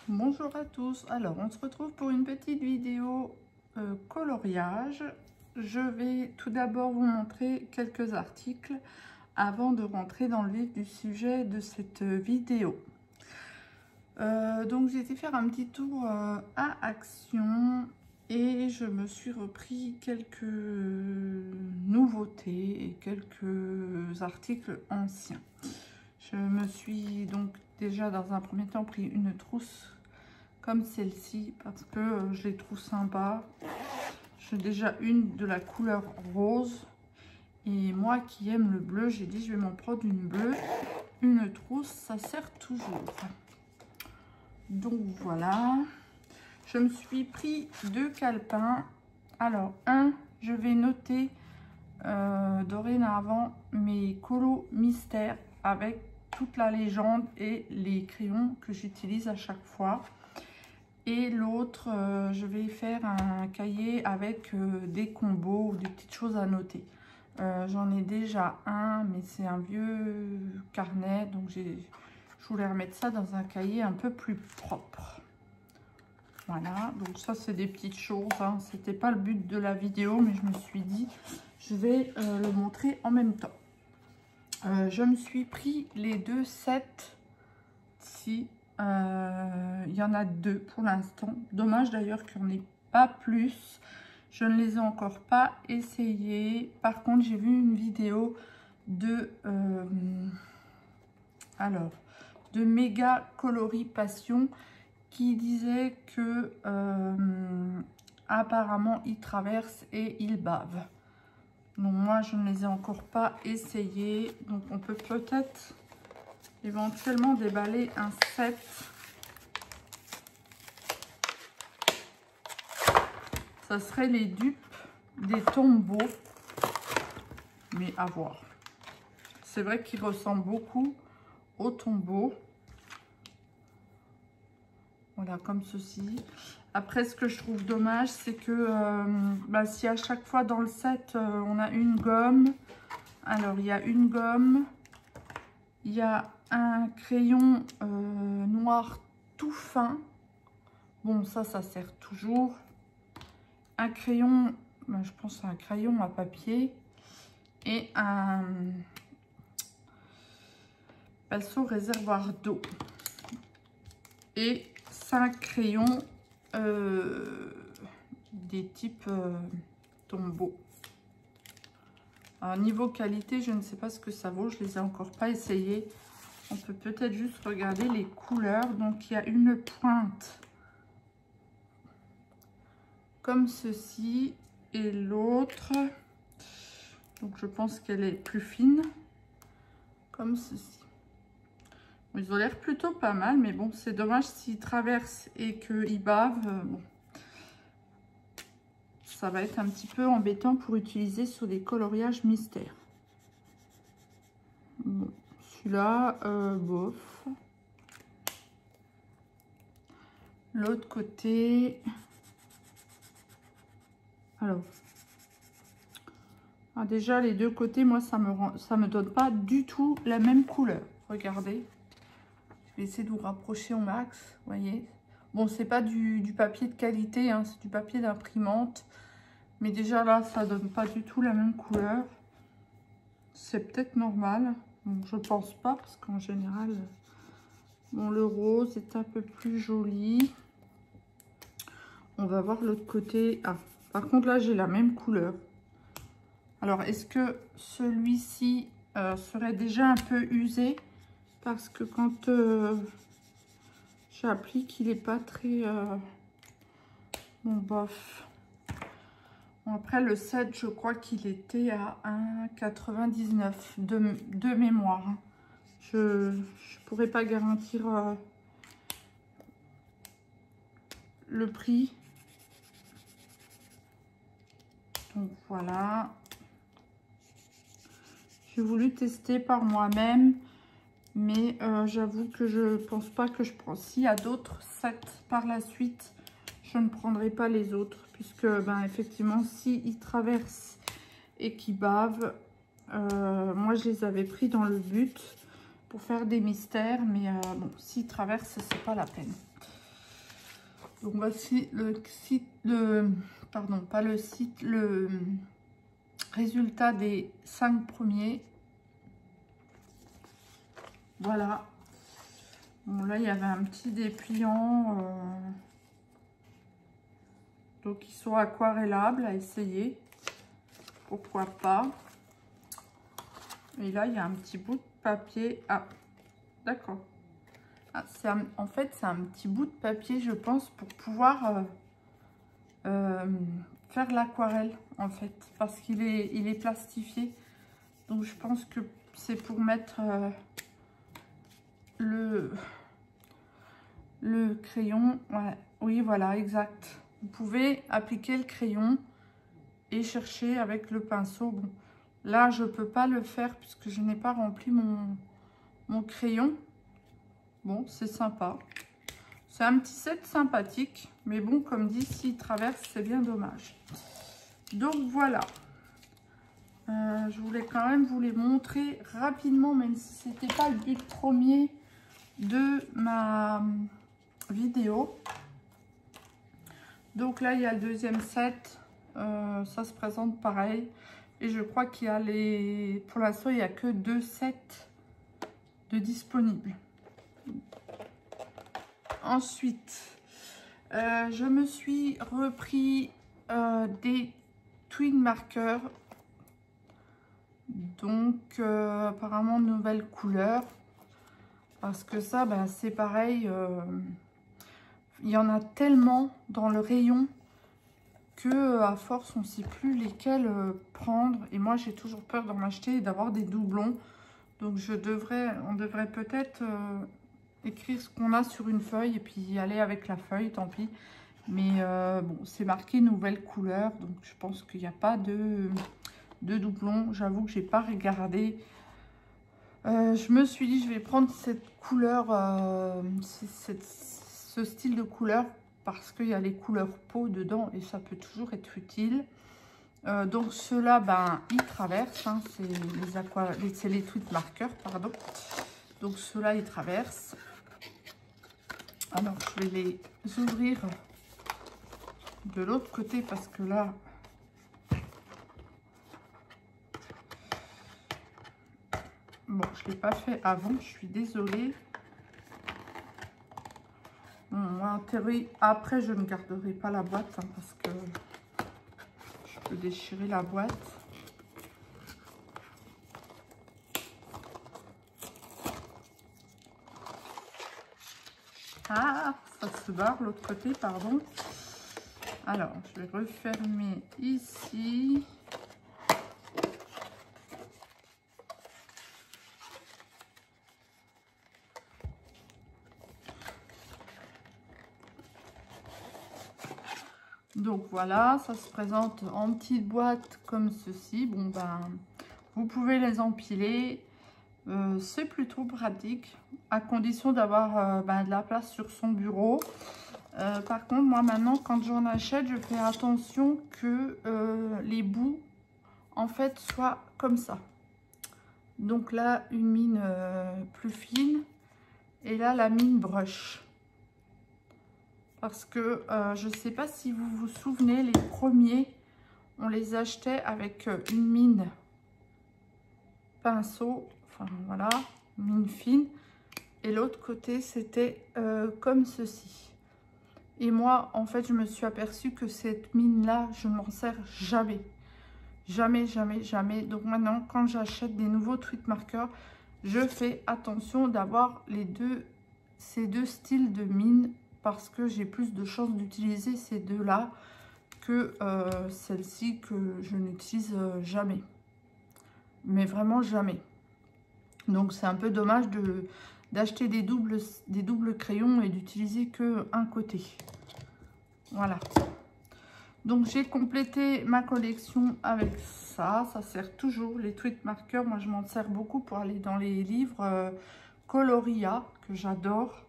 Bonjour à tous, alors on se retrouve pour une petite vidéo coloriage. Je vais tout d'abord vous montrer quelques articles avant de rentrer dans le vif du sujet de cette vidéo. Donc j'ai été faire un petit tour à Action et je me suis repris quelques nouveautés et quelques articles anciens. Je me suis donc déjà dans un premier temps pris une trousse comme celle-ci parce que je les trouve sympas. J'ai déjà une de la couleur rose et moi qui aime le bleu, j'ai dit je vais m'en prendre une bleue. Une trousse, ça sert toujours. Donc voilà, je me suis pris 2 calepins. Alors je vais noter dorénavant mes colos mystères avec toute la légende et les crayons que j'utilise à chaque fois. Et l'autre, je vais faire un cahier avec des combos ou des petites choses à noter. J'en ai déjà un, mais c'est un vieux carnet, donc je voulais remettre ça dans un cahier un peu plus propre. Voilà, donc ça c'est des petites choses, hein. C'était pas le but de la vidéo, mais je me suis dit, je vais le montrer en même temps. Je me suis pris les 2 sets ici. Il y en a 2 pour l'instant. Dommage d'ailleurs qu'il n'y en ait pas plus. Je ne les ai encore pas essayés. Par contre, j'ai vu une vidéo de Méga Coloris Passion qui disait que apparemment ils traversent et ils bavent. Donc moi je ne les ai encore pas essayés. Donc on peut peut-être éventuellement déballer un set. Ça serait les dupes des tombeaux. Mais à voir. C'est vrai qu'ils ressemblent beaucoup aux tombeaux. Voilà, comme ceci. Après, ce que je trouve dommage, c'est que si à chaque fois dans le set, on a une gomme. Alors, il y a une gomme. Il y a un crayon noir tout fin. Bon, ça sert toujours. Un crayon, je pense à un crayon à papier. Et un pinceau réservoir d'eau. Et 5 crayons des types tombeaux. Alors, niveau qualité, je ne sais pas ce que ça vaut. Je ne les ai encore pas essayés. On peut peut-être juste regarder les couleurs. Donc, il y a une pointe comme ceci. Et l'autre, donc je pense qu'elle est plus fine. Comme ceci. Ils ont l'air plutôt pas mal. Mais bon, c'est dommage s'ils traversent et qu'ils bavent. Bon. Ça va être un petit peu embêtant pour utiliser sur des coloriages mystères. Bon, celui-là, bof. L'autre côté. Alors. Déjà, les deux côtés, moi, ça me donne pas du tout la même couleur. Regardez. Je vais essayer de vous rapprocher au max. Vous voyez. Bon, c'est pas du papier de qualité, hein, c'est du papier d'imprimante. Mais déjà là, ça donne pas du tout la même couleur. C'est peut-être normal. Bon, je pense pas parce qu'en général, bon, le rose est un peu plus joli. On va voir l'autre côté. Ah, par contre là, j'ai la même couleur. Alors, est-ce que celui-ci serait déjà un peu usé? Parce que quand j'applique, il n'est pas très... bon, bof. Bon, après, le 7, je crois qu'il était à 1,99 de mémoire. Je ne pourrais pas garantir le prix. Donc, voilà. J'ai voulu tester par moi-même. Mais j'avoue que je pense pas que je prends. S'il y a d'autres sets par la suite, je ne prendrai pas les autres. Puisque, effectivement, s'ils traversent et qu'ils bavent, moi, je les avais pris dans le but pour faire des mystères. Mais bon, s'ils traversent, c'est pas la peine. Donc voici le site, pardon, pas le site, le résultat des 5 premiers. Voilà. Bon, là, il y avait un petit dépliant. Donc, ils sont aquarellables à essayer. Pourquoi pas. Et là, il y a un petit bout de papier. Ah, d'accord. Ah, en fait, c'est un petit bout de papier, je pense, pour pouvoir faire l'aquarelle, en fait. Parce qu'il est plastifié. Donc, je pense que c'est pour mettre le crayon. Ouais. Oui, voilà, exact. Vous pouvez appliquer le crayon et chercher avec le pinceau. Bon, là, je ne peux pas le faire puisque je n'ai pas rempli mon crayon. Bon, c'est sympa. C'est un petit set sympathique. Mais bon, comme dit, s'il traverse, c'est bien dommage. Donc, voilà. Je voulais quand même vous les montrer rapidement, même si ce n'était pas le but premier de ma vidéo. Donc là, il y a le deuxième set. Ça se présente pareil. Et je crois qu'il y a pour l'instant, il n'y a que 2 sets de disponibles. Ensuite, je me suis repris des twin marqueurs. Donc, apparemment, nouvelle couleur. Parce que ça, ben, c'est pareil. Il y en a tellement dans le rayon que à force, on ne sait plus lesquels prendre. Et moi, j'ai toujours peur d'en acheter et d'avoir des doublons. Donc, on devrait peut-être écrire ce qu'on a sur une feuille et puis y aller avec la feuille, tant pis. Mais bon, c'est marqué nouvelle couleur. Donc, je pense qu'il n'y a pas de doublons. J'avoue que j'ai pas regardé. Je me suis dit, je vais prendre cette couleur, ce style de couleur, parce qu'il y a les couleurs peau dedans et ça peut toujours être utile. Donc ceux-là, ben, ils traversent, hein, c'est les tweed marqueurs, pardon. Donc ceux-là, ils traversent. Alors, je vais les ouvrir de l'autre côté parce que là... Bon, je ne l'ai pas fait avant, je suis désolée. Bon, en théorie, après, je ne garderai pas la boîte hein, parce que je peux déchirer la boîte. Ah, ça se barre l'autre côté, pardon. Alors, je vais refermer ici. Donc voilà, ça se présente en petite boîte comme ceci. Bon ben, vous pouvez les empiler. C'est plutôt pratique, à condition d'avoir de la place sur son bureau. Par contre, moi maintenant, quand j'en achète, je fais attention que les bouts, en fait, soient comme ça. Donc là, une mine plus fine. Et là, la mine brush. Parce que je ne sais pas si vous vous souvenez, les premiers, on les achetait avec une mine pinceau. Enfin, voilà, mine fine. Et l'autre côté, c'était comme ceci. Et moi, en fait, je me suis aperçue que cette mine-là, je ne m'en sers jamais. Jamais, jamais, jamais. Donc maintenant, quand j'achète des nouveaux tweed marqueurs, je fais attention d'avoir ces deux styles de mine parce que j'ai plus de chances d'utiliser ces deux-là que celle-ci que je n'utilise jamais. Mais vraiment jamais. Donc c'est un peu dommage d'acheter des doubles crayons et d'utiliser que un côté. Voilà. Donc j'ai complété ma collection avec ça. Ça sert toujours, les tweed marqueurs. Moi je m'en sers beaucoup pour aller dans les livres Coloria que j'adore.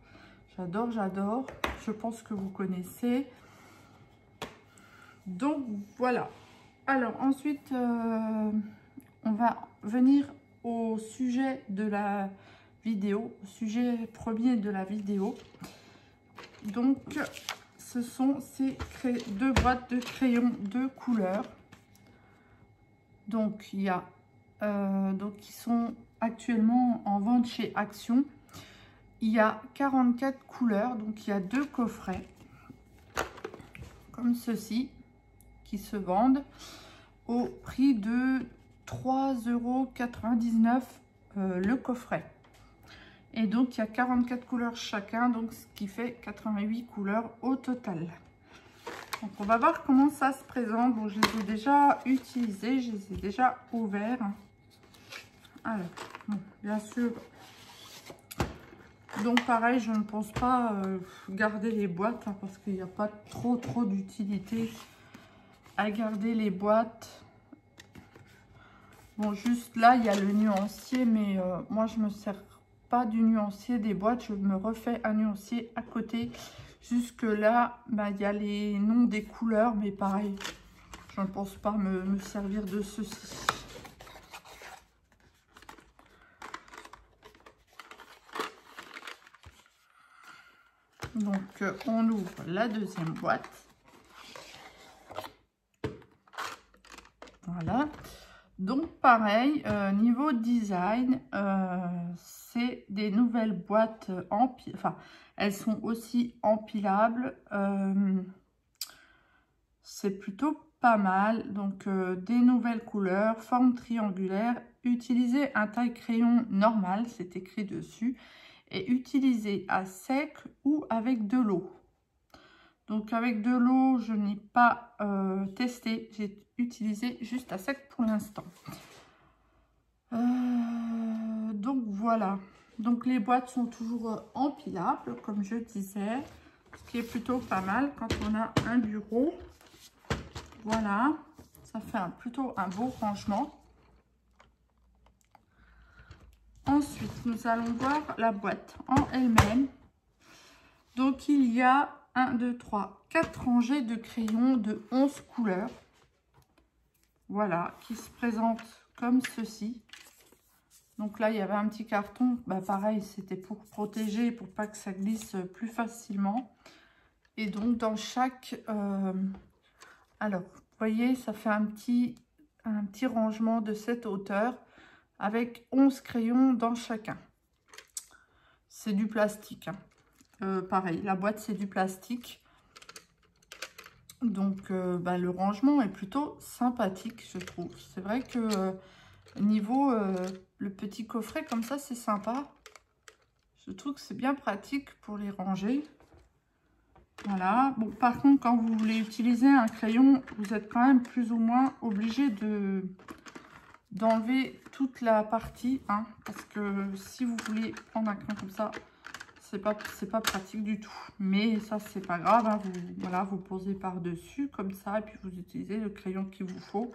J'adore, j'adore. Je pense que vous connaissez. Donc voilà. Alors ensuite, on va venir au sujet de la vidéo, au sujet premier de la vidéo. Donc ce sont ces deux boîtes de crayons de couleur. Donc il y a qui sont actuellement en vente chez Action. Il y a 44 couleurs, donc il y a 2 coffrets comme ceci qui se vendent au prix de 3,99 € le coffret. Et donc il y a 44 couleurs chacun, donc ce qui fait 88 couleurs au total. Donc on va voir comment ça se présente. Bon, je les ai déjà utilisés, je les ai déjà ouverts. Alors, bon, bien sûr. Donc pareil, je ne pense pas garder les boîtes hein, parce qu'il n'y a pas trop d'utilité à garder les boîtes. Bon, juste là, il y a le nuancier, mais moi, je me sers pas du nuancier des boîtes. Je me refais un nuancier à côté. Jusque là, bah, il y a les noms des couleurs, mais pareil, je ne pense pas me servir de ceci. Donc, on ouvre la deuxième boîte. Voilà. Donc, pareil, niveau design, c'est des nouvelles boîtes enfin, elles sont aussi empilables. C'est plutôt pas mal. Donc, des nouvelles couleurs, forme triangulaire. Utilisez un taille crayon normal, c'est écrit dessus. Et utilisez à sec ou avec de l'eau. Donc avec de l'eau, je n'ai pas testé. J'ai utilisé juste à sec pour l'instant. Donc voilà. Donc les boîtes sont toujours empilables, comme je disais. Ce qui est plutôt pas mal quand on a un bureau. Voilà. Ça fait plutôt un beau rangement. Ensuite, nous allons voir la boîte en elle-même. Donc, il y a 1, 2, 3, 4 rangées de crayons de 11 couleurs. Voilà, qui se présentent comme ceci. Donc là, il y avait un petit carton. Bah, pareil, c'était pour protéger, pour pas que ça glisse plus facilement. Et donc, dans chaque... alors, vous voyez, ça fait un petit rangement de cette hauteur avec 11 crayons dans chacun. C'est du plastique, hein. Pareil, la boîte, c'est du plastique. Donc, bah, le rangement est plutôt sympathique, je trouve. C'est vrai que niveau le petit coffret, comme ça, c'est sympa. Je trouve que c'est bien pratique pour les ranger. Voilà. Bon, par contre, quand vous voulez utiliser un crayon, vous êtes quand même plus ou moins obligé d'enlever toute la partie, hein, parce que si vous voulez prendre un crayon comme ça, c'est pas pratique du tout. Mais ça, c'est pas grave, hein, voilà, vous posez par dessus comme ça et puis vous utilisez le crayon qu'il vous faut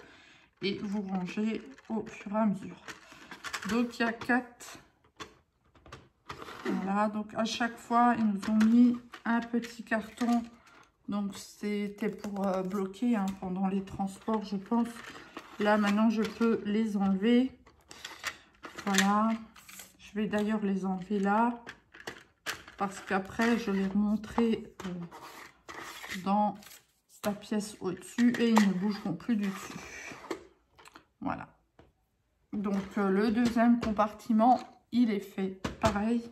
et vous rangez au fur et à mesure. Donc il y a 4. Voilà, donc à chaque fois ils nous ont mis un petit carton. Donc c'était pour bloquer, hein, pendant les transports, je pense. Là maintenant je peux les enlever. Voilà, je vais d'ailleurs les enlever là, parce qu'après je les remonterai dans la pièce au-dessus et ils ne bougeront plus du dessus. Voilà. Donc le deuxième compartiment, il est fait pareil.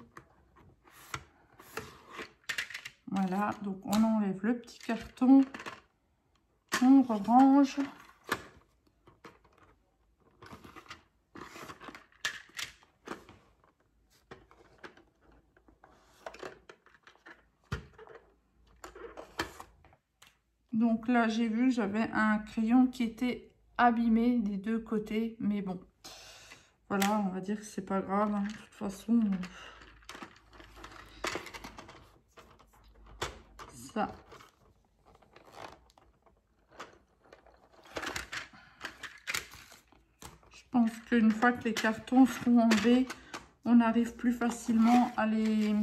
Voilà, donc on enlève le petit carton, on range. Donc là, j'ai vu, j'avais un crayon qui était abîmé des deux côtés, mais bon, voilà, on va dire que c'est pas grave, hein. De toute façon, ça. Je pense qu'une fois que les cartons seront enlevés, on arrive plus facilement à les...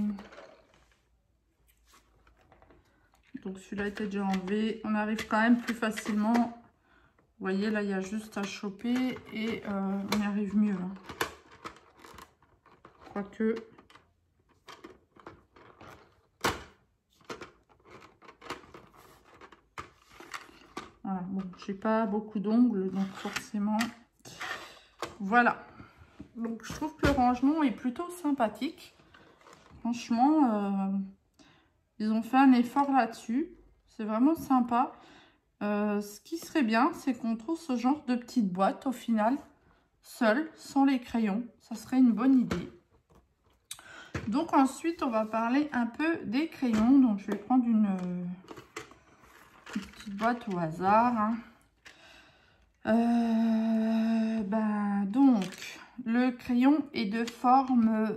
Donc celui-là était déjà enlevé. On arrive quand même plus facilement. Vous voyez, là, il y a juste à choper et on y arrive mieux, hein. Quoique... Voilà, bon, j'ai pas beaucoup d'ongles, donc forcément, voilà. Donc, je trouve que le rangement est plutôt sympathique. Franchement, ils ont fait un effort là-dessus. C'est vraiment sympa. Ce qui serait bien, c'est qu'on trouve ce genre de petite boîte au final, seule, sans les crayons. Ça serait une bonne idée. Donc ensuite, on va parler un peu des crayons. Donc je vais prendre une petite boîte au hasard. Hein. Donc, le crayon est de forme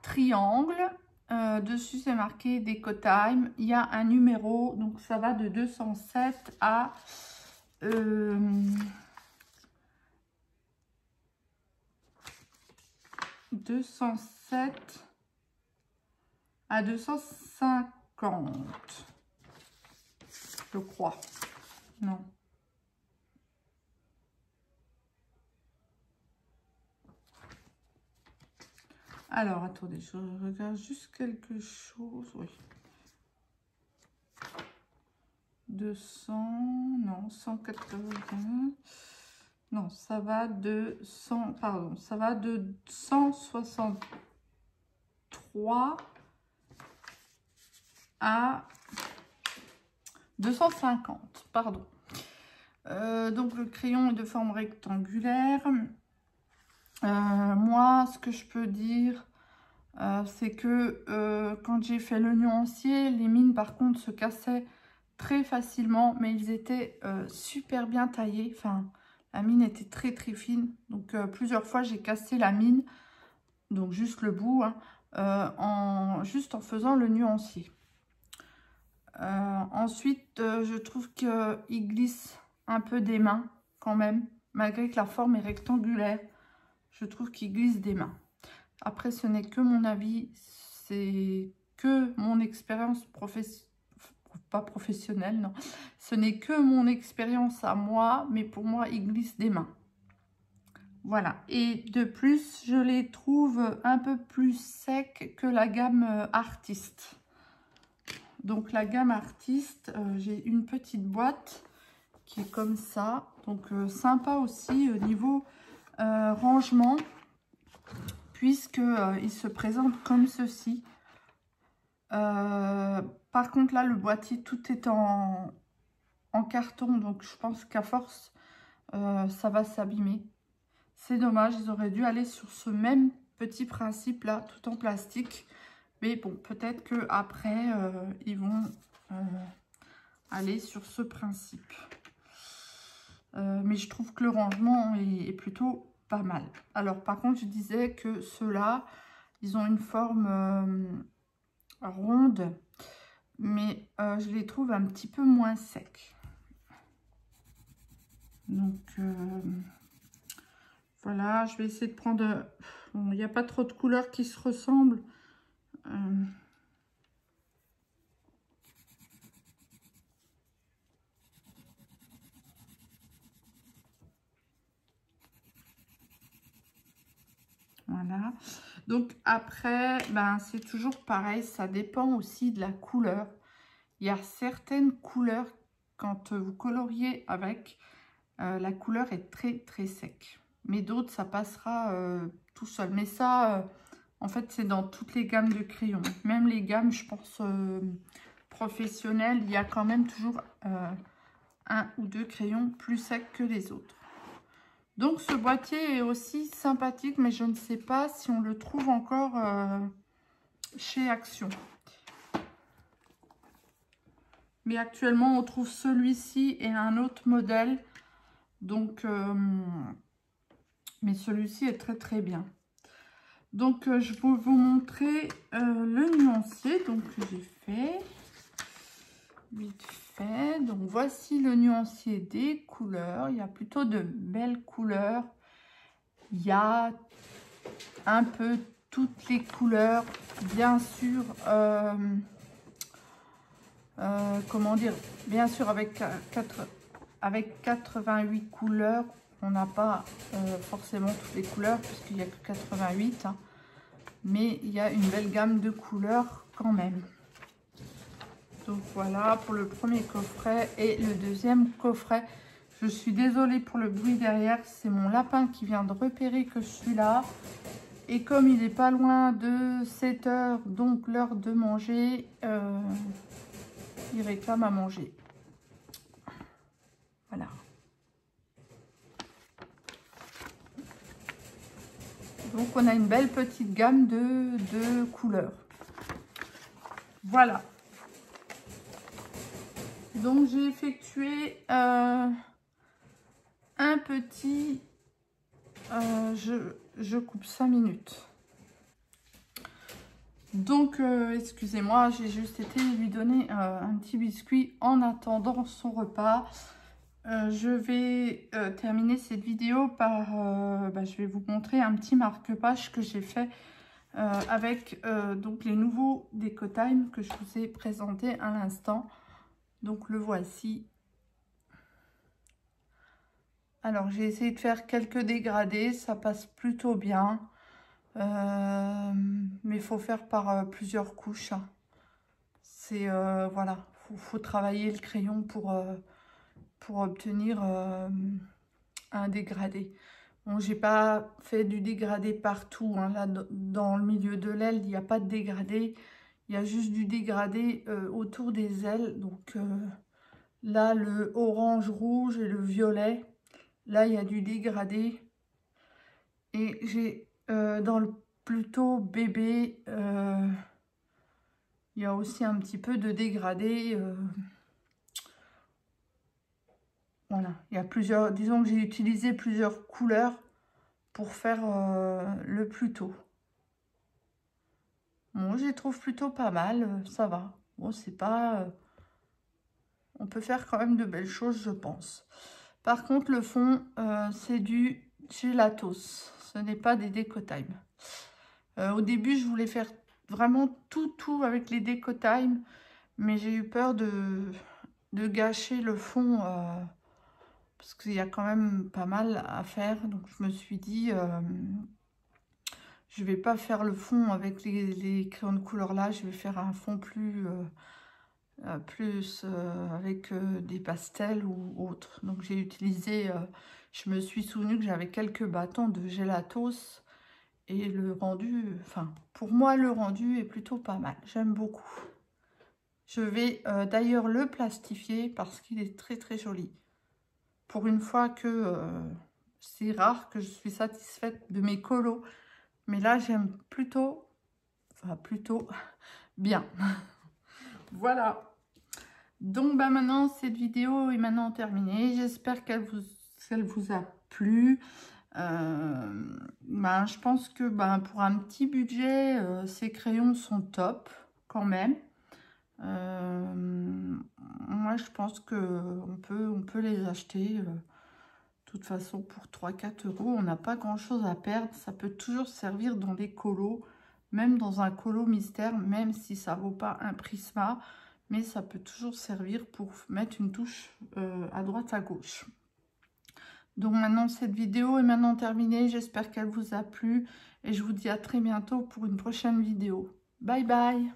triangle. Dessus, c'est marqué Déco Time. Il y a un numéro, donc ça va de 207 à 207 à 250, je crois. Non. Alors, attendez, je regarde juste quelque chose. Oui. 200, non, 180. Non, ça va de 100, pardon, ça va de 163 à 250, pardon. Donc, le crayon est de forme rectangulaire. Moi, ce que je peux dire, c'est que quand j'ai fait le nuancier, les mines, par contre, se cassaient très facilement, mais ils étaient super bien taillés. Enfin, la mine était très très fine. Donc, plusieurs fois, j'ai cassé la mine, donc juste le bout, hein, juste en faisant le nuancier. Ensuite, je trouve qu'il glisse un peu des mains quand même, malgré que la forme est rectangulaire. Je trouve qu'il glisse des mains. Après, ce n'est que mon avis, c'est que mon expérience pas professionnelle, non. Ce n'est que mon expérience à moi, mais pour moi, il glisse des mains. Voilà. Et de plus, je les trouve un peu plus secs que la gamme Artiste. Donc, la gamme Artiste, j'ai une petite boîte qui est comme ça. Donc, sympa aussi au niveau rangement, puisque il se présente comme ceci. Par contre, là, le boîtier, tout est en carton, donc je pense qu'à force, ça va s'abîmer. C'est dommage, ils auraient dû aller sur ce même petit principe-là, tout en plastique. Mais bon, peut-être qu'après, ils vont aller sur ce principe. Mais je trouve que le rangement est plutôt pas mal. Alors, par contre, je disais que ceux-là, ils ont une forme ronde, mais je les trouve un petit peu moins secs. Donc, voilà, je vais essayer de prendre... Bon, il n'y a pas trop de couleurs qui se ressemblent. Voilà. Donc après, ben, c'est toujours pareil, ça dépend aussi de la couleur. Il y a certaines couleurs, quand vous coloriez avec, la couleur est très très sec. Mais d'autres, ça passera tout seul. Mais ça, en fait, c'est dans toutes les gammes de crayons. Même les gammes, je pense, professionnelles, il y a quand même toujours un ou deux crayons plus secs que les autres. Donc, ce boîtier est aussi sympathique, mais je ne sais pas si on le trouve encore chez Action. Mais actuellement, on trouve celui-ci et un autre modèle. Donc, mais celui-ci est très très bien. Donc, je vais vous montrer le nuancier donc, que j'ai fait. Vite fait. Donc, voici le nuancier des couleurs. Il y a plutôt de belles couleurs. Il y a un peu toutes les couleurs. Bien sûr, comment dire, bien sûr avec 88 couleurs, on n'a pas forcément toutes les couleurs puisqu'il n'y a que 88, hein, mais il y a une belle gamme de couleurs quand même. Donc voilà pour le premier coffret et le deuxième coffret. Je suis désolée pour le bruit derrière, c'est mon lapin qui vient de repérer que je suis là. Et comme il n'est pas loin de 7 h, donc l'heure de manger, il réclame à manger. Voilà. Donc on a une belle petite gamme de couleurs. Voilà. Donc j'ai effectué un petit... je coupe 5 minutes. Donc excusez-moi, j'ai juste été lui donner un petit biscuit en attendant son repas. Je vais terminer cette vidéo par... je vais vous montrer un petit marque-page que j'ai fait avec donc les nouveaux Déco-Time que je vous ai présentés à l'instant. Donc le voici. Alors j'ai essayé de faire quelques dégradés, ça passe plutôt bien. Mais il faut faire par plusieurs couches. C'est voilà, faut travailler le crayon pour obtenir un dégradé. Bon, j'ai pas fait du dégradé partout, hein. Là dans le milieu de l'aile il n'y a pas de dégradé, il y a juste du dégradé autour des ailes. Donc là le orange, rouge et le violet, là il y a du dégradé. Et j'ai dans le plutôt bébé, il y a aussi un petit peu de dégradé. Voilà, il y a plusieurs, disons que j'ai utilisé plusieurs couleurs pour faire le Pluto. Bon, je les trouve plutôt pas mal, ça va. Bon, c'est pas... on peut faire quand même de belles choses, je pense. Par contre, le fond, c'est du Gelatos. Ce n'est pas des Déco-Time. Au début, je voulais faire vraiment tout avec les Déco-Time, mais j'ai eu peur de gâcher le fond, parce qu'il y a quand même pas mal à faire. Donc, je me suis dit, je vais pas faire le fond avec les crayons de couleur là, je vais faire un fond plus avec des pastels ou autres. Donc j'ai utilisé, je me suis souvenu que j'avais quelques bâtons de Gelatos et le rendu, enfin pour moi le rendu est plutôt pas mal, j'aime beaucoup. Je vais d'ailleurs le plastifier parce qu'il est très joli. Pour une fois que c'est rare que je suis satisfaite de mes colos, mais là j'aime plutôt bien. Voilà. Donc maintenant cette vidéo est maintenant terminée. J'espère qu'elle vous a plu. Je pense que pour un petit budget, ces crayons sont top quand même. Moi je pense que on peut les acheter. De toute façon pour 3-4 €, on n'a pas grand chose à perdre. Ça peut toujours servir dans des colos, même dans un colo mystère, même si ça vaut pas un Prisma. Mais ça peut toujours servir pour mettre une touche à droite, à gauche. Donc maintenant, cette vidéo est maintenant terminée. J'espère qu'elle vous a plu. Et je vous dis à très bientôt pour une prochaine vidéo. Bye bye!